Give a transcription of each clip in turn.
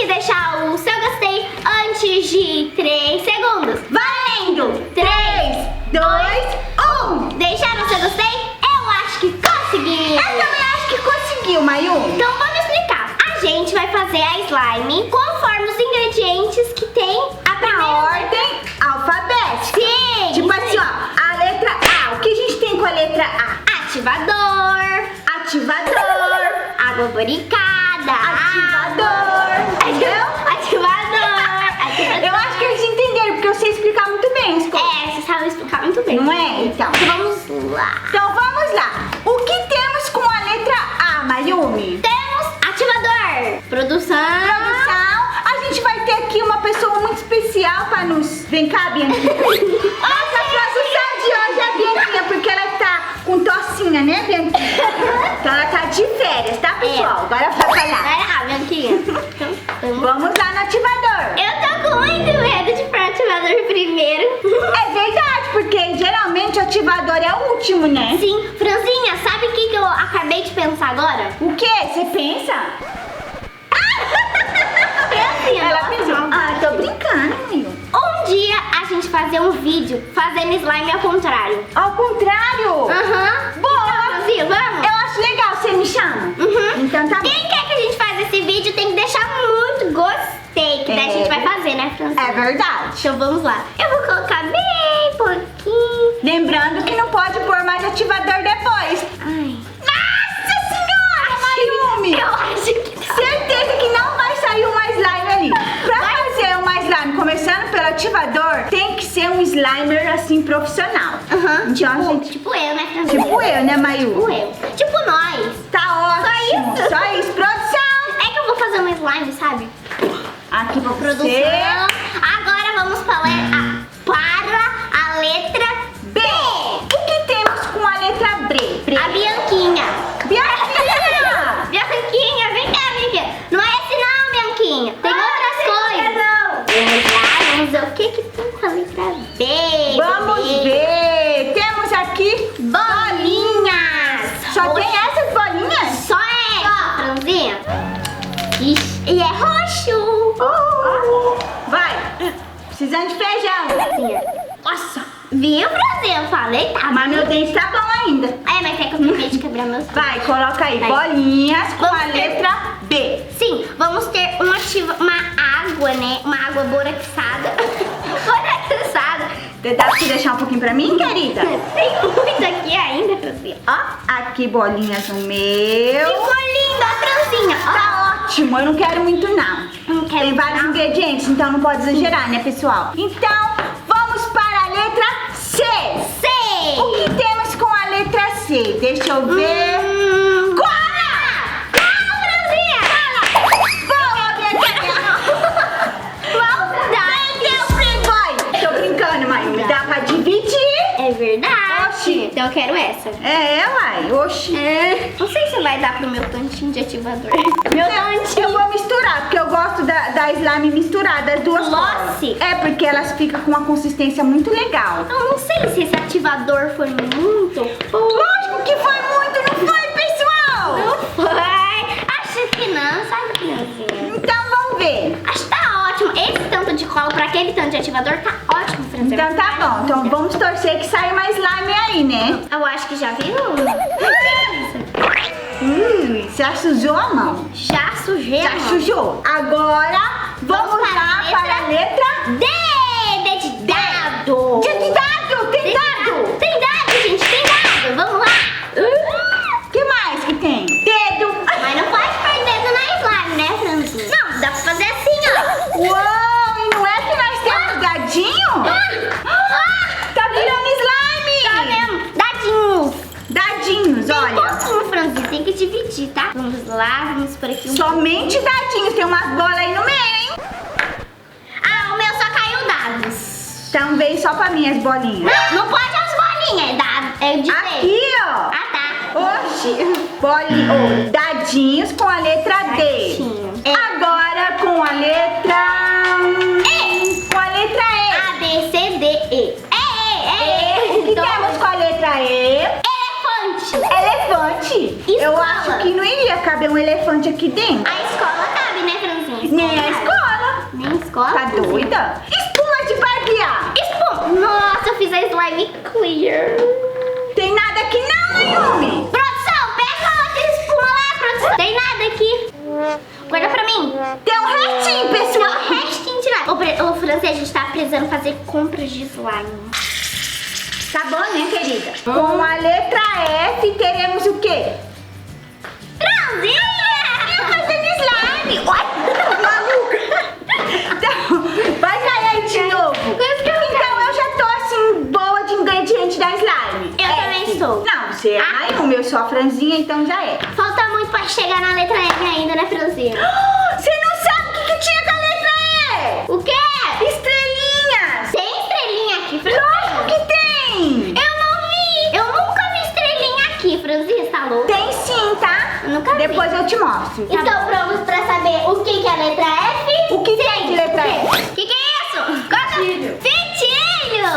que deixar o seu gostei antes de 3 segundos. Valendo! 3, 2, 1. Deixaram o seu gostei? Eu acho que conseguiu. Eu também acho que conseguiu, Mayumi. Então vamos explicar. A gente vai fazer a slime conforme os ingredientes que tem a primeira Na ordem alfabética. Sim! Tipo assim, ó, a letra A. O que a gente tem com a letra A? Ativador, Ativador. água boricada, Ativador. Entendeu? ativador. Eu acho que eles entenderam, porque eu sei explicar muito bem as coisas. É, você sabe explicar muito bem. Não é? Então. Vamos lá. Então vamos lá. O que temos com a letra A, Mayumi? Temos ativador, produção. Produção. A gente vai ter aqui uma pessoa muito especial para nos... Vem cá, Bianquinha. Nossa produção de hoje é a Bianquinha, porque ela tá com tossinha, né, Bianquinha? Então ela tá de férias, tá, pessoal? Agora vai falar. Vai lá, Bianquinha. Vamos lá no ativador. Eu tô com muito medo de pôr o ativador primeiro. É verdade, porque geralmente o ativador é o último, né? Sim, Franzinha, sabe o que eu acabei de pensar agora? O quê? Você pensa? Franzinha, Ela nossa, pensou. não. Ah, tô brincando, amigo. Um dia a gente fazer um vídeo fazendo slime ao contrário. Ao contrário? Aham. Boa! Franzinha, vamos? Eu acho legal, você me chama? Uhum. Então tá bom. Quem quer que a gente faça esse vídeo tem que deixar muito gostei, que daí a gente vai fazer, né, Franzinha? É verdade. Então vamos lá. Eu vou colocar bem pouquinho. Lembrando que não pode pôr mais ativador depois. Ai. Nossa senhora, Mayumi! Eu acho que tá. Certeza que não vai sair uma slime ali. Pra fazer uma slime, começando pelo ativador, tem que ser um slimer assim profissional. Aham. Então, gente, Tipo eu, né, Franzinha? tipo eu, né, Mayu? Tipo eu. Tipo nós. Tá ótimo. Só isso? Só isso. Produção. É que eu vou fazer uma slime, sabe? Aqui pra Produção. você. Agora vamos para a letra B. O que temos com a letra B? A Bianquinha. Bianquinha. Bianquinha, vem cá, Bianquinha. Não é esse não, Bianquinha. Tem outras coisas. Vamos lá, vamos ver o que tem com a letra B. Vamos ver. Temos aqui Bolinhas. Só Roxo. tem essas bolinhas? Só essa, Franzinha. Ixi, e é roxo. Vai. Precisando de feijão. Franzinha. Nossa. Viu, Franzinha? Eu falei, tá? Mas meu dente tá bom ainda. É, mas é que eu tenho medo de quebrar meus... Vai, coloca aí. Vai. Bolinhas com Vamos a ter- letra B. Sim, vamos ter uma água, né? Uma água boraxada. Boraxada. Dá pra deixar um pouquinho pra mim, querida? Tem muito aqui ainda, Franzinha. Ó, aqui bolinhas no meu. Ficou linda a Franzinha. Ó, Tá ótimo, eu não quero muito não. não quero Tem vários não. ingredientes, então não pode exagerar, né, pessoal? Então, vamos para a letra C. Sei. O que temos com a letra C? Deixa eu ver. Cola! Calma, Franzinha. Boa, Bianquinha! Maldade. Meu playboy! Tô brincando, Mayumi. Dá pra dividir? É verdade. Oxi. Então eu quero essa. É, uai. Oxi. Não sei se vai dar pro meu tantinho de ativador. Meu Deus, eu vou misturar, porque eu gosto da slime misturada, as duas Glossy? cores. É, porque elas ficam com uma consistência muito legal. Eu não sei se esse ativador foi muito bom. Lógico que foi muito, não foi, pessoal? Não foi. Acho que não, sabe, Franzinha? Então vamos ver. Acho que tá ótimo. Esse tanto de cola pra aquele tanto de ativador tá ótimo, Franzinha. Então tá bom, então vamos torcer que saia mais slime aí, né? Eu acho que já viu. Já sujou a mão. Já sujei. Já sujou. Agora vamos lá para a letra D. D de dado. De dado, tem dado. Tem dado, gente. Tem dado. Vamos lá. O que mais que tem? Dedo. Mas não pode pôr dedo na slime, né, Franzinha? Não, dá pra fazer assim, ó. Uou, e não é que nós temos dadinho? Tá virando slime. Tá vendo? Dadinhos. Dadinhos, Tem olha. pouquinho, Franzinha. Tem que dividir, tá? Vamos lá, vamos por aqui. Somente dadinhos, tem umas bolas aí no meio, hein? Ah, o meu só caiu dados. Então veio só pra mim as bolinhas. Não pode as bolinhas, é dado. É de Aqui, ó. Ah, tá. Oxi. Dadinhos com a letra D. Dadinho. É. Agora com a letra... E. Com a letra E. A, B, C, D, E. O que Então, temos com a letra E? elefante. Elefante. Eu Escola. acho que não iria caber um elefante aqui dentro. A escola cabe, né, Franzinha? Nem a escola. Nem a escola? Tá doida? Espuma de barbear. Espuma. Nossa, eu fiz a slime clear. Tem nada aqui não, Mayumi. Produção, pega outra espuma lá, produção. Tem nada aqui. Guarda pra mim. Tem um restinho, pessoal. Tem um restinho de slime. Ô, Francês, a gente tá precisando fazer compras de slime. Tá bom, né, querida? Com a letra F teremos o quê? Franzinha! Eu fazendo slime. Olha, maluca. Então, vai cair aí de novo. Então eu já tô assim, boa de ingrediente da slime. Eu também sou. Não, você é a Mayumi, eu sou a Franzinha, então já é. Falta muito pra chegar na letra M ainda, né, Franzinha? Você não sabe o que tinha com a letra E? O quê? Estrelinhas. Tem estrelinha aqui, Franzinha? Lógico que tem. Eu não vi! Eu nunca vi estrelinha aqui, Franzinha, tá louco? Tem sim, tá? Eu nunca vi. Depois eu te mostro. Então vamos pra saber o que é a letra F? O que tem de letra F? O que é isso? Fitilho. Fitilho!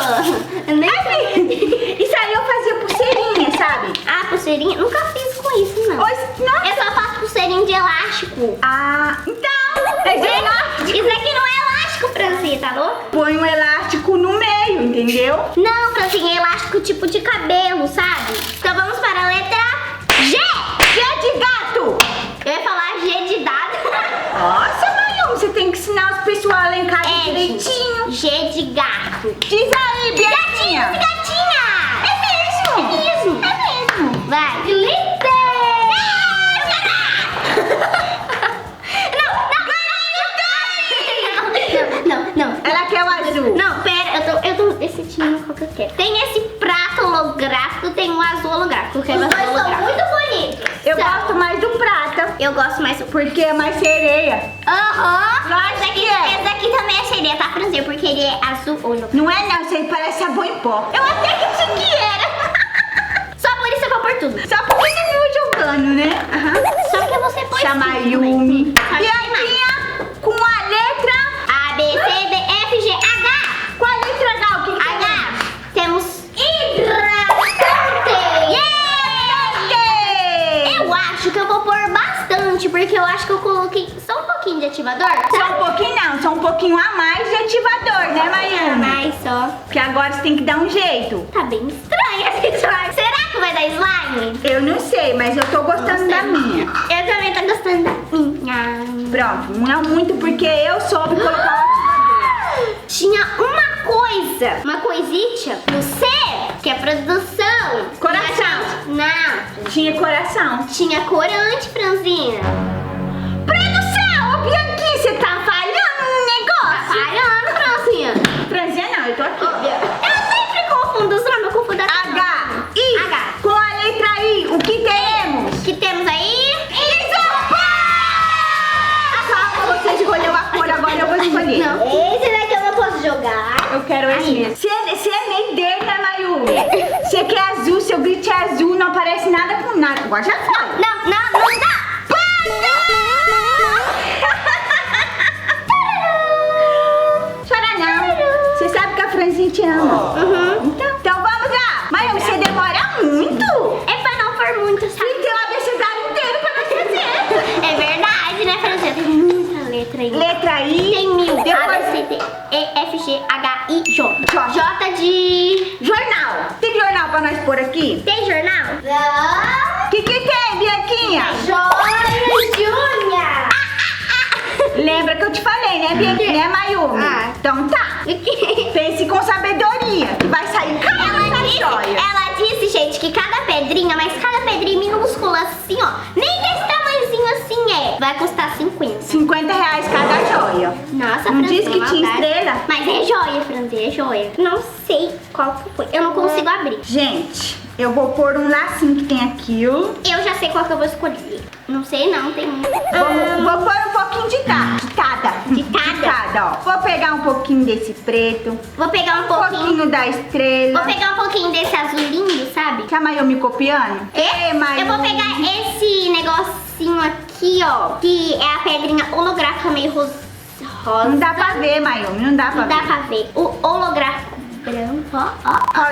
Nem sei. Isso aí eu fazia pulseirinha, sabe? Ah, pulseirinha? Nunca fiz com isso, não. Nossa. Eu só faço pulseirinha de elástico. Ah, então. É de elástico. Isso aqui não é elástico, Franzinha, tá louco? Põe um elástico no meio, entendeu? Não, Franzinha, é elástico tipo de cabelo, sabe? Então vamos para a letra G! G de gato. Eu ia falar G de dado. Nossa, Mayumi, você tem que ensinar os pessoal lá em casa direitinho. G de gato. Diz aí, Biatinha. Gatinha! É mesmo? É mesmo. É mesmo. Vai. Glitter! Não. Ela quer o azul. Não, pera, eu tô decidindo qual que eu quero. Tem esse prato holográfico, tem um azul holográfico. Eu quero Os azul dois são holográfico. muito bonitos. Eu gosto mais do prata, Eu gosto mais do... porque é mais sereia. Aham! Lógico Esse aqui, que é. esse aqui também é sereia, tá, Franzinha? Porque ele é azul holográfico. Não é não, isso aí parece sabão em pó. Eu até que achei que era. Só por isso eu vou por tudo. Só porque você viu jogando, né? Aham. Só que você pôs Chama tudo, Yumi. né? Sabe que mais? Biatinha, com a letra... A, B, C, D, F, G, H. Qual a letra H? O que que H. Temos hidratante. tem? Eu acho que eu vou pôr bastante, porque eu acho que eu coloquei só um pouquinho de ativador. Só um pouquinho não, só um pouquinho a mais de ativador, né, Mayumi? Mas só. Porque agora você tem que dar um jeito. Tá bem estranho esse slime. Será que vai dar slime? Eu não sei, mas eu tô gostando da minha. Eu também tô gostando da minha. Pronto, não muito porque eu soube colocar o ativador. Tinha uma coisita no C, que é produção. Coração. Não. Tinha coração. Tinha corante, Franzinha. Produção! Ô, Bianquinha, você tá falhando no negócio? Falhando, Franzinha. Franzinha não, eu tô aqui. Eu sempre confundo os nomes, eu confundo a H, I, H. com a letra I, o que teremos? Que temos aí? Calma, você escolheu a cor, agora eu vou escolher. Não. Esse daqui eu não posso jogar. Eu quero esse Aí. mesmo. Você é meio dele, né, Mayumi? Você quer azul, seu grito é azul, não aparece nada com nada. Agora já foi. Não dá. Chora não. Você sabe que a Franzinha te ama. Uhum. Então vamos lá. Mayumi, você demora muito. É pra não for muito, sabe? E tem o abecedário inteiro pra nós fazer. É verdade, né, Franzinha? Tem muita letra aí. Letra I. Tem 1000. A, Depois B, C, D, E, F, G, H, I, J. J. J de... Jornal. Tem jornal pra nós pôr aqui? Tem jornal? Não. O que tem, Bianquinha? Joia Júnior. Lembra que eu te falei, né, Bianquinha? Né, Mayumi? Ah. Então tá. O quê? Pense com sabedoria, que vai sair joia. Ela disse, gente, que cada pedrinha, mas cada pedrinha minúscula assim, ó, nem desse tamanhozinho assim é, vai custar 50. R$50 cada joia. Nossa, Não Franzinha, disse que tinha maldade. estrela? Mas é joia, Franzinha, é joia. Não sei qual que foi, eu não consigo abrir. Gente, eu vou pôr um lacinho que tem aqui, ó. Eu já sei qual que eu vou escolher. Não sei não, tem muito. Vou pôr um pouquinho de tada. Tada? Ó. Vou pegar um pouquinho desse preto. Vou pegar um Um pouquinho. pouquinho da estrela. Vou pegar um pouquinho desse azul lindo, sabe? Que a Mayumi copiando? Ei, Mayumi. Eu vou pegar esse negocinho aqui, ó, que é a pedrinha holográfica meio rosa. Não dá pra ver, Mayumi, não dá pra Não dá ver. pra ver. O holográfico branco, ó.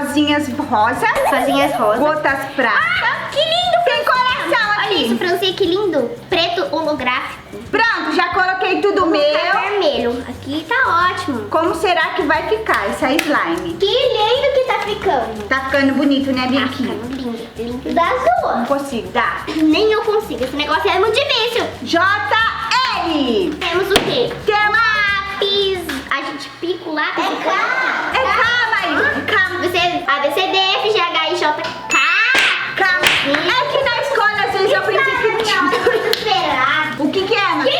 Rosinhas rosa. Rosinhas rosas. Gotas prata. Ah, que lindo! Tem coração Isso, Francinha, que lindo. Preto holográfico. Pronto, já coloquei tudo meu. Vermelho. Aqui tá ótimo. Como será que vai ficar essa slime? Que lindo que tá ficando. Tá ficando bonito, né, Tá Bianquinha? ficando lindo, lindo. Da sua. Não consigo, dá. Nem eu consigo. Esse negócio é muito difícil. JL. Temos o quê? Temos Lápis. A gente pica o lápis. É K. É K, Maíra. K. Você, A, B, C, D, F, G, H, I, J, K. K. É que na escola, às vezes, eu aprendi que tinha... Desesperado. O que que é, mano?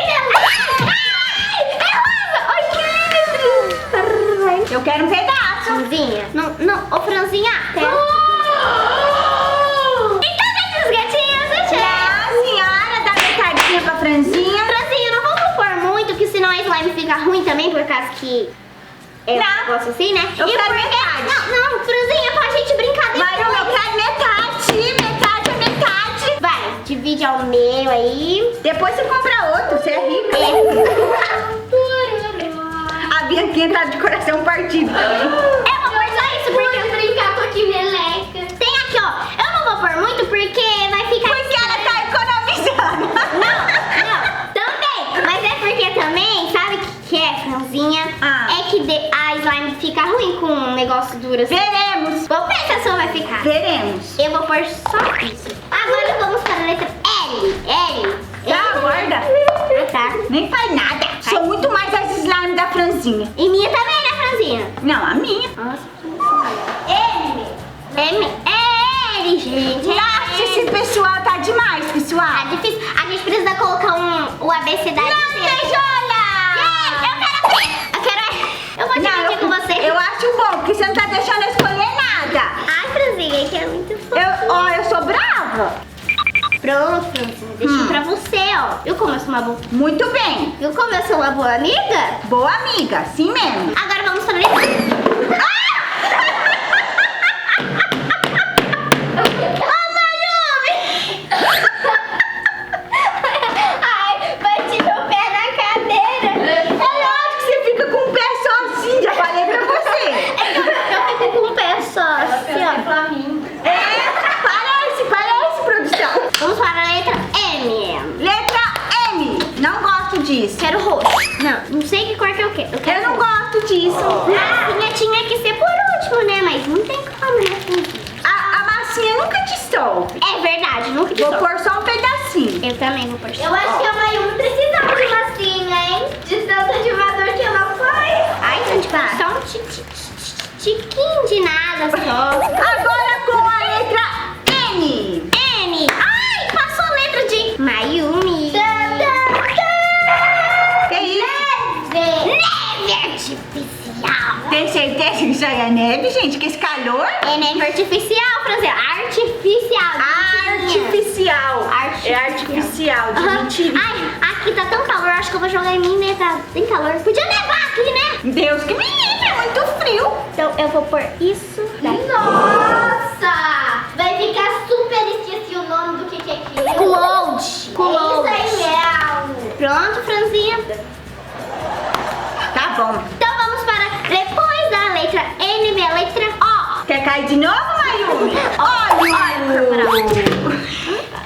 Eu quero um pedaço. Franzinha? Ô Franzinha. Então, esses gatinhos, deixa eu. A senhora dá metadinha pra Franzinha. Franzinha, não vamos pôr muito, que senão a slime fica ruim também, por causa que é um Não. negócio assim, né? Eu E quero porque- metade. Não, Franzinha, pra gente brincar depois. Maíra, eu quero metade. Metade é metade. Vai, divide ao meio aí. Depois você compra outro, você é rica. A Bianquinha tá de coração partido também. Eu vou pôr só isso, porque Vou brincar com aqui meleca. tem aqui, ó. Eu não vou pôr muito, porque vai ficar... Porque ela tá economizando. Não, também. Mas é porque também, sabe o que é, Franzinha? Ah. É que a slime fica ruim com um negócio duro assim. Veremos. Vamos ver se a sua vai ficar. Veremos. Eu vou pôr só isso. Agora vamos para a letra L. L. Tá, guarda. Ah, tá. Nem faz nada. Sou muito mais as slime da Franzinha. E minha também, né, Franzinha? Não, a minha. Nossa. M. M. É L, gente. É Nossa, esse L. pessoal tá demais, Tá pessoal. difícil. A gente precisa colocar o abecedário. Lantejola! Eu quero... Eu vou dividir com você. Eu acho bom, porque você não tá deixando eu escolher nada. Ai, Franzinha, que é muito fofo. Eu sou brava. Pronto, Franzinha. Deixei pra você, ó. Viu como eu sou uma boa... Muito bem. Viu como eu sou uma boa amiga? Boa amiga, assim mesmo. Agora vamos para a letra... Ai, bati meu pé na cadeira. É lógico que você fica com o pé só assim, já falei pra você. Eu fico com o pé só, assim, ó. Flamingo. Parece, produção. Vamos para a letra M. Letra M. Não gosto disso. Quero roxo. Não sei que cor que eu quero. Eu não gosto disso. A massinha tinha que ser por último, né? Mas não tem como, né, Franzinha? A massinha nunca dissolve. É verdade, nunca Vou dissolve. pôr só um pedacinho. Eu também vou pôr só. Eu acho que a Mayumi precisava de massinha, hein? De tanto animador que ela faz. Ai, gente, Tá. só um tiquinho de nada só. Agora com a letra N. N. Ai, passou a letra de Mayumi. Que isso? Neve artificial. Tem certeza que isso aí é neve, gente? Que esse calor? É neve artificial, Franzinha. Artificial. Artificial. Artificial. É artificial, de Aham. mentira. Ai, aqui tá tão calor, acho que eu vou jogar em mim, né? Tem calor. Podia nevar aqui, né? Deus que me livre, é muito frio. Então eu vou pôr isso daqui. Nossa! Vai ficar super, esqueci o nome do que é aquilo. Cloud. Isso aí mesmo. Pronto, Franzinha. Tá bom. Então vamos para depois da letra N, vem a letra O. Quer cair de novo, Mayumi? Olha.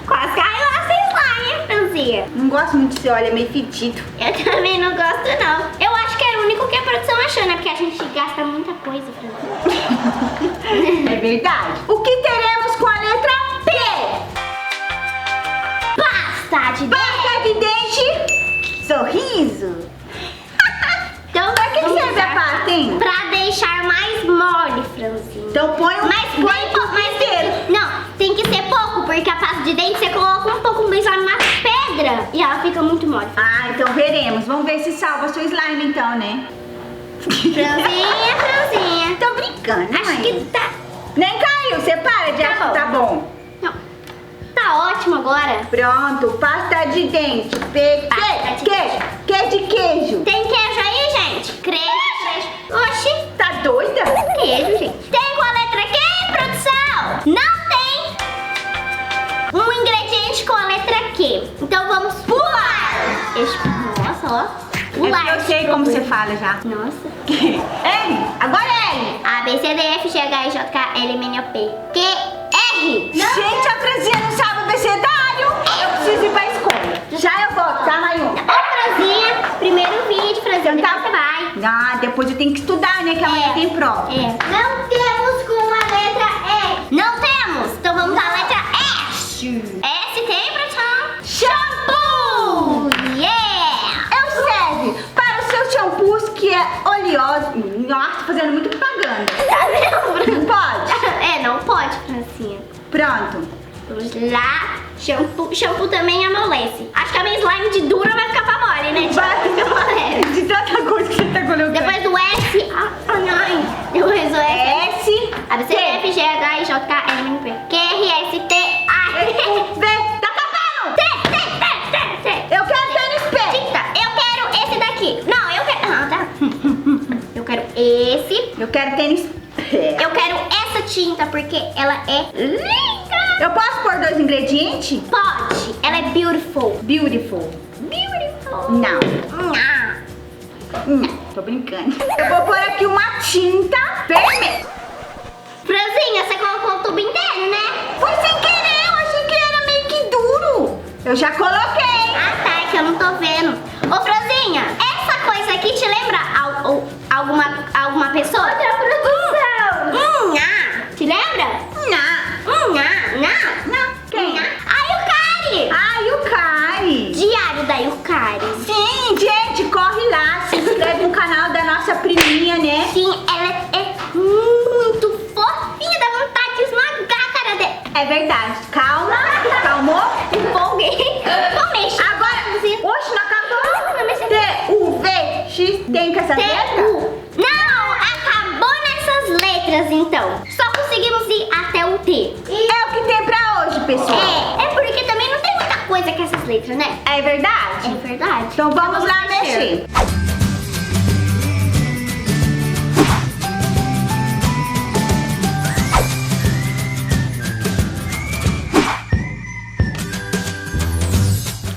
Quase caiu essa slime, Franzinha. Não gosto muito desse óleo, é meio fedido. Eu também não gosto, não. Eu acho que era o único que a produção achou, né? Porque a gente gasta muita coisa, Franzinha. É verdade. O que teremos com a letra P? Pasta de dente. Pasta de dente. Sorriso. Então, Pra que vamos serve a usar pasta, hein? pra deixar mais mole, Franzinha. Então põe um Mas bem pouco, mas não, tem que ser pouco, porque a pasta de dente você coloca um pouco mais na pedra e ela fica muito mole. Ah, então veremos. Vamos ver se salva seu slime então, né? Franzinha, Franzinha. Tô brincando, né, Acho mãe? que tá. Nem caiu, você para de achar que tá bom. Não. Tá ótimo agora. Pronto, pasta de dente. Pasta de Que de queijo. Tem queijo aí, gente? Queijo. Oxi, Tá doida? queijo, gente. Tem com a letra Q, produção? Não tem um ingrediente com a letra Q. Então vamos pular. Nossa, ó. Pular. Eu sei como você fala já. Nossa. L, agora é L. A, B, C, D, F, G, H, I, J, K, L, M, N, O, P, Q, R. Gente, a Franzinha não sabe o abecedário. Eu preciso ir pra escola. Já eu volto, tá, Mayumi? Ô, Franzinha, primeiro vídeo, Franzinha, Então tá. depois você vai. Ah, depois eu tenho que estudar, né? Que amanhã tem prova. É. Não temos com a letra E. Não temos, então vamos à letra S. S tem, produção? Shampoo! Yeah! Eu serve para os seus shampoos que é oleoso. Nossa, tô fazendo muito propaganda. Tá vendo? Não pode? É, não pode, Francinha. Pronto. Vamos lá. Shampoo também amolece. Acho que a minha slime de dura vai ficar pra mole, né? Vai Amolece. de tanta coisa que você tá colocando. Depois do S, ai, depois do S, S, A, B, C, D, F, G, H, I, J, K, L, M, N, P, Q, R, S, T, A, V, tá acabando! T. Eu quero tênis pé. Tinta, eu quero esse daqui. Não, eu quero... Ah, tá. Eu quero esse. Eu quero tênis pé. Eu quero essa tinta porque ela é linda. Eu posso pôr 2 ingredientes? Pode. Ela é beautiful. Beautiful. Beautiful. Não. Ah. Não, tô brincando. Eu vou pôr aqui uma tinta vermelha. Franzinha, você colocou o tubo inteiro, né? Foi sem querer, eu achei que era meio que duro. Eu já coloquei. Ah, tá, é que eu não tô vendo. Ô, Franzinha, essa coisa aqui te lembra alguma pessoa? Outra produção. Te lembra? Não. Não. Quem? A Yukari. Ah, Yukari. Diário da Yukari. Sim, gente, corre lá. Se inscreve no canal da nossa priminha, né? Sim, ela é muito fofinha, dá vontade de esmagar a cara dela. É verdade. Calma. Calmou? Empolguei. Vou mexer. Agora, oxe, não acabou? Não, mas você- T, U, V, X, tem com essa letra? T-U. Não, acabou nessas letras então. Só conseguimos ir até o T. É o que tem pra hoje, pessoal. É porque também não tem muita coisa com essas letras, né? É verdade? É verdade. Então vamos lá mexer.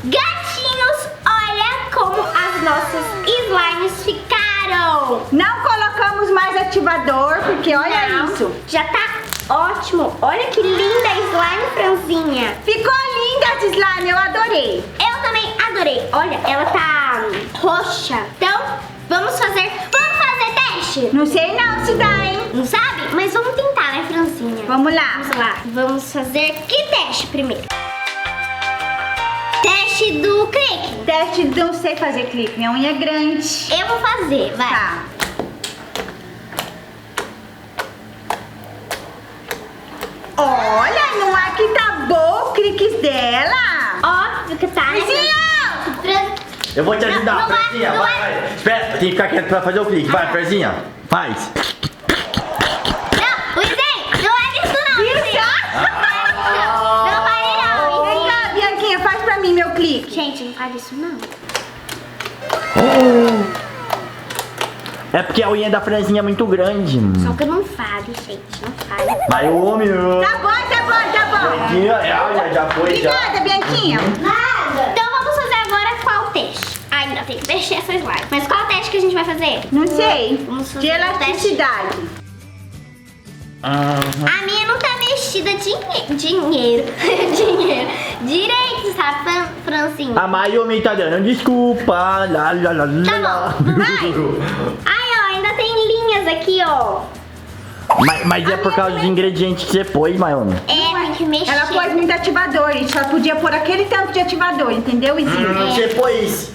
Gatinhos, olha como as nossas slimes ficaram. Não colocamos mais ativador, porque olha Não, isso. Já tá ótimo. Olha que linda a slime, Franzinha. Ficou linda essa slime, eu adorei. Eu também adorei. Olha, ela tá roxa. Então, vamos fazer teste. Não sei não se dá, hein? Não sabe? Mas vamos tentar, né, Franzinha? Vamos lá. Vamos lá. Vamos fazer que teste primeiro? Teste do clique. Teste, não sei fazer clique, minha unha é grande. Eu vou fazer, vai. Tá. Olha, não é que tá bom o cliques dela. Óbvio que tá, né? Vizinho! Fran- Eu vou te ajudar, Não vai, Ferzinha, não vai, vai. vai. Espera, tem que ficar quieto pra fazer o clique. Vai, Ferzinha, faz. Não, Luizinho, não é isso não, Luizinho. Não vai não, Vem cá, Bianquinha, faz pra mim meu clique. Gente, não faz isso não. É porque a unha da Franzinha é muito grande. Só que não fale, gente, não fale. Vai, homem. Tá bom, tá bom, tá bom. Bianquinha, já foi, já. Obrigada, Bianquinha. Nada. Então vamos fazer agora qual teste? Ainda tem que mexer essa slime. Mas qual teste que a gente vai fazer? Não sei. Vamos fazer De um elasticidade. A minha não tá mexida dinheiro. Direito, sabe, Francinha? A Mayumi tá dando desculpa. Lá, lá, lá, Tá lá. bom, Ai, ó, ainda tem linhas aqui, ó. Mas é por causa dos ingredientes que você pôs, Mayumi. É, tem que mexer. Ela pôs muito ativador e só podia pôr aquele tanto de ativador, entendeu, Izinho? Você pôs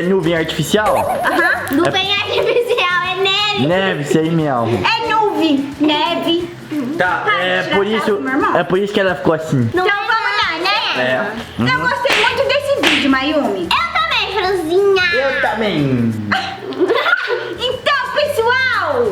nuvem artificial? Aham. Nuvem artificial, é neve. Neve, sei mesmo. É nuvem, neve. Tá, Vai, tirar foto, meu irmão. é por isso que ela ficou assim. Não Então é vamos lá, né? É. Eu gostei muito desse vídeo, Mayumi. Eu também, Franzinha. Eu também. Então, pessoal,